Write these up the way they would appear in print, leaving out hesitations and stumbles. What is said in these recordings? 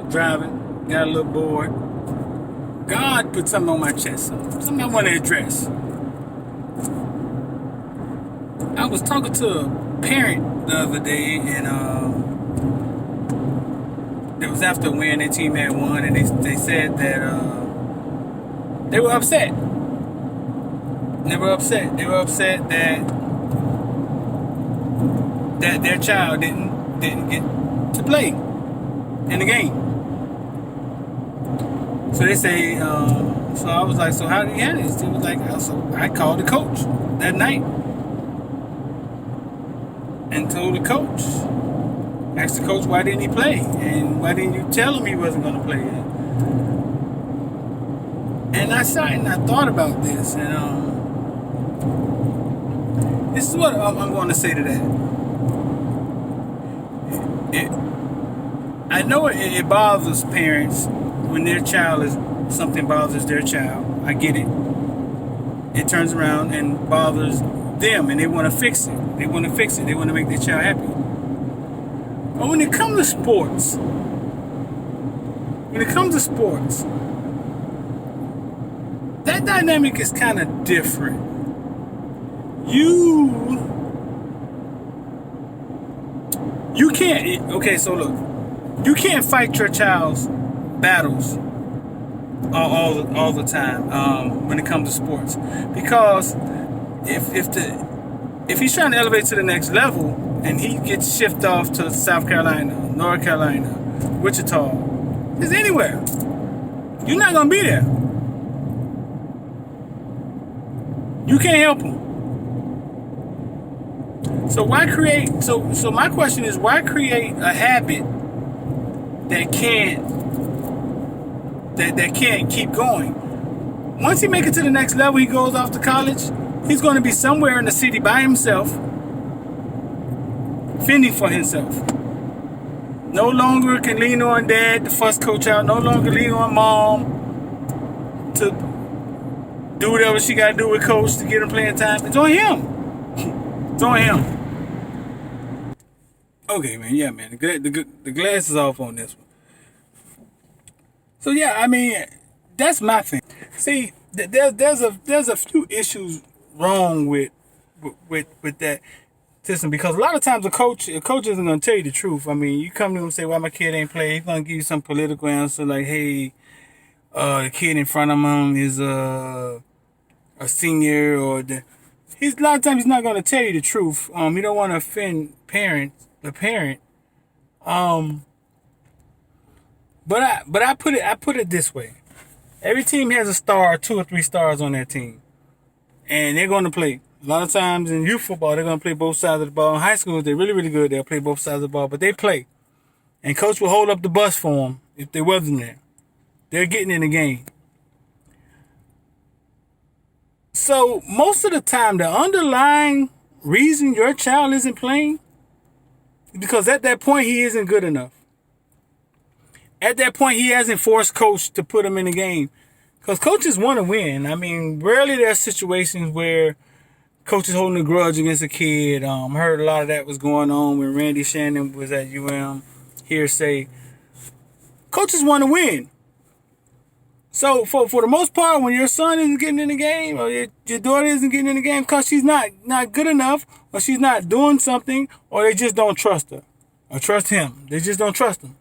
Driving, got a little bored. God put something on my chest, something I want to address. I was talking to a parent the other day, and it was after when their team had won, and they said that they were upset. They were upset that their child didn't get to play in the game. So they say, so I was like, so how did he handle this? He was like, so I called the coach that night and told the coach, asked the coach, why didn't he play? And why didn't you tell him he wasn't going to play? And I sat and I thought about this, and this is what I'm going to say to that. I know it bothers parents when their child something bothers their child. I get it. It turns around and bothers them, and they want to fix it. They want to make their child happy. But when it comes to sports, that dynamic is kind of different. You can't. Okay, so look, you can't fight your child's battles all the time when it comes to sports, because if he's trying to elevate to the next level and he gets shipped off to South Carolina, North Carolina, Wichita, just anywhere, you're not gonna be there. You can't help him. So why create? So my question is, why create a habit that can't keep going? Once he make it to the next level, he goes off to college. He's going to be somewhere in the city by himself, fending for himself. No longer can lean on dad to fuss coach out. No longer lean on mom to do whatever she got to do with coach to get him playing time. It's on him. It's on him. Okay, man. Yeah, man. The glass is off on this one. So yeah, I mean, that's my thing. See, there's a few issues wrong with that system, because a lot of times a coach isn't going to tell you the truth. I mean, you come to him and say, "Why my kid ain't play?" He's going to give you some political answer like, "Hey, the kid in front of him is a senior," or a lot of times he's not going to tell you the truth. He don't want to offend the parent. But I put it this way. Every team has a star, 2 or 3 stars on their team. And they're going to play. A lot of times in youth football, they're going to play both sides of the ball. In high school, they're really, really good. They'll play both sides of the ball. But they play. And coach will hold up the bus for them if they wasn't there. They're getting in the game. So most of the time, the underlying reason your child isn't playing is because at that point, he isn't good enough. At that point, he hasn't forced coach to put him in the game. Because coaches want to win. I mean, rarely there are situations where coaches holding a grudge against a kid. I heard a lot of that was going on when Randy Shannon was at UM. Hearsay. Coaches want to win. So for the most part, when your son isn't getting in the game, or your daughter isn't getting in the game because she's not good enough, or she's not doing something, or they just don't trust her or trust him. They just don't trust him.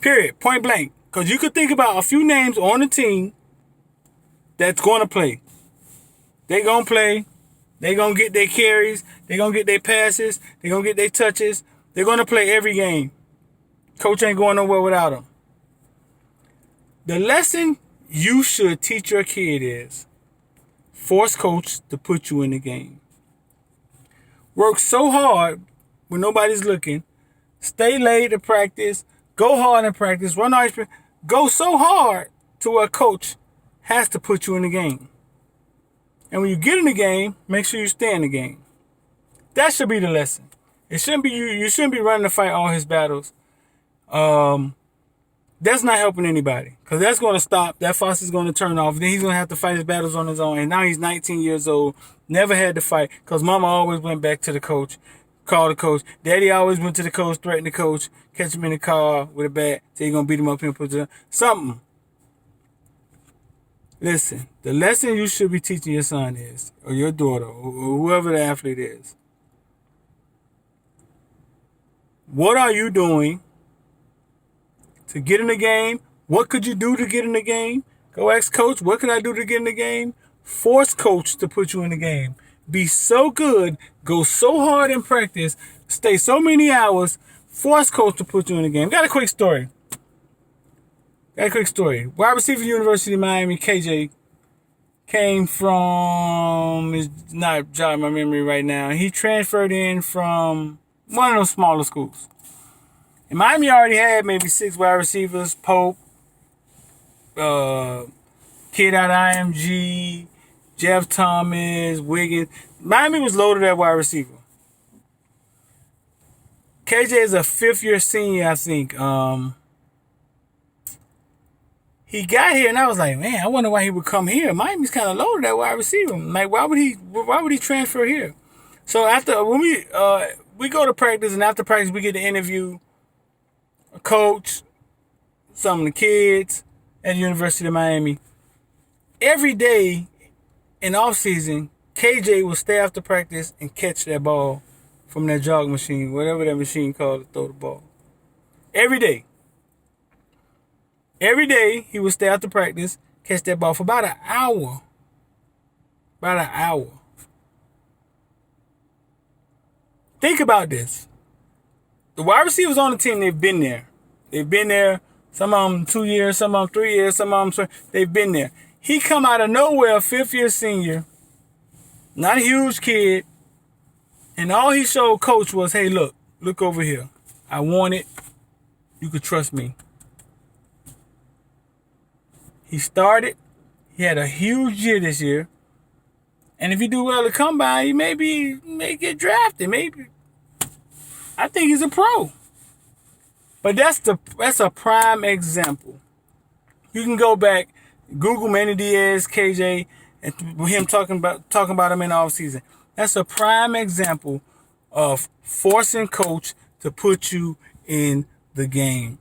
Period. Point blank. Because you could think about a few names on the team that's going to play. They're going to play. They're going to get their carries. They're going to get their passes. They're going to get their touches. They're going to play every game. Coach ain't going nowhere without them. The lesson you should teach your kid is force coach to put you in the game. Work so hard when nobody's looking. Stay late to practice. Go hard in practice. Run hard. Go so hard to where coach has to put you in the game. And when you get in the game, make sure you stay in the game. That should be the lesson. It shouldn't be you shouldn't be running to fight all his battles. That's not helping anybody. Because that's going to stop. That faucet's going to turn off. Then he's going to have to fight his battles on his own. And now he's 19 years old. Never had to fight. Because mama always went back to the coach. call the coach. Daddy always went to the coach, threatened the coach, catch him in the car with a bat, say you're going to beat him up and put something. Listen, the lesson you should be teaching your son is, or your daughter, or whoever the athlete is. What are you doing to get in the game? What could you do to get in the game? Go ask coach, what can I do to get in the game? Force coach to put you in the game. Be so good, go so hard in practice, stay so many hours, force coach to put you in the game. Got a quick story. Wide receiver, University of Miami, KJ, came from, it's not jogging my memory right now. He transferred in from one of those smaller schools. And Miami already had maybe 6 wide receivers, Pope, kid out of IMG, Jeff Thomas, Wiggins. Miami was loaded at wide receiver. KJ is a 5th-year senior, I think. He got here, and I was like, man, I wonder why he would come here. Miami's kind of loaded at wide receiver. Like, why would he transfer here? So when we go to practice, and after practice, we get to interview a coach, some of the kids at the University of Miami. Every day in off season, KJ will stay after practice and catch that ball from that jog machine, whatever that machine called to throw the ball. Every day. Every day, he would stay after practice, catch that ball for about an hour. Think about this. The wide receivers on the team, they've been there. Some of them 2 years, some of them 3 years, some of them, they've been there. He come out of nowhere, 5th-year senior, not a huge kid, and all he showed coach was, hey, look over here. I want it. You could trust me. He started. He had a huge year this year. And if you do well at combine, he may get drafted. Maybe. I think he's a pro. But that's a prime example. You can go back, Google Manny Diaz, KJ, and him talking about him in the offseason. That's a prime example of forcing coach to put you in the game.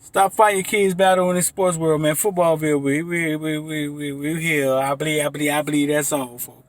Stop fighting your kids' battle in the sports world, man. Footballville, we here. I believe that's all, folks.